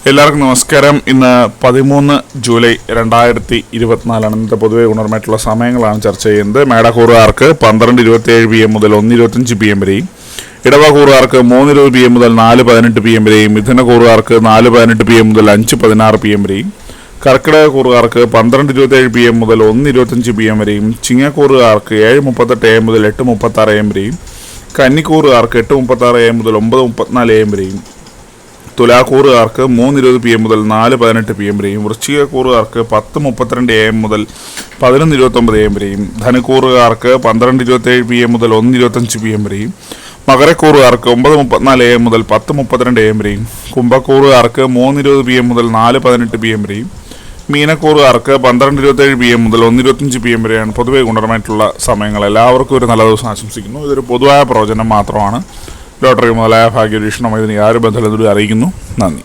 എല്ലാവർക്കും നമസ്കാരം. ഇന്ന് 13 ജൂലൈ 2024 ഇന്നത്തെ പൊതുവെ ഗുണപരമായിട്ടുള്ള സമയങ്ങളാണ് ചർച്ച ചെയ്യുന്നത്. മേടക്കൂറുകാർക്ക് 12:27 PM മുതൽ 1:25 PM വരെയും, ഇടവകൂറുകാർക്ക് 3:20 PM മുതൽ 4:18 PM വരെയും, മിഥുനക്കൂറുകാർക്ക് 4:18 PM മുതൽ 5:16 PM വരെയും, കർക്കിടക കൂറുകാർക്ക് 12:27 PM മുതൽ 1:25 PM വരെയും, ചിങ്ങക്കൂറുകാർക്ക് 7:38 AM മുതൽ 8:36 AM വരെയും, കന്നിക്കൂറുകാർക്ക് 8:36 AM മുതൽ 9:34 AM വരെയും, തുലാക്കൂറുകാർക്ക് 3:20 PM മുതൽ 4:18 PM വരെയും, വൃശ്ചികക്കൂറുകാർക്ക് 10:32 AM മുതൽ 11:29 AM വരെയും, ധനുക്കൂറുകാർക്ക് 12:27 PM മുതൽ 1:25 PM വരെയും, മകരക്കൂറുകാർക്ക് 9:34 AM മുതൽ 10:32 AM വരെയും, കുംഭക്കൂറുകാർക്ക് 3:20 PM മുതൽ 4:18 PM വരെയും, മീനക്കൂറുകാർക്ക് 12:27 PM മുതൽ 1:25 PM വരെയാണ് പൊതുവെ ഗുണപരമായിട്ടുള്ള സമയങ്ങൾ. എല്ലാവർക്കും ഒരു നല്ല ദിവസം ആശംസിക്കുന്നു. ഇതൊരു പൊതുവായ പ്രവചനം മാത്രമാണ്. ലോട്ടറി മുതലായ ഭാഗ്യവീക്ഷണം ഇതിന് യാതൊരു ബന്ധമില്ലെന്നൂടി അറിയിക്കുന്നു. നന്ദി.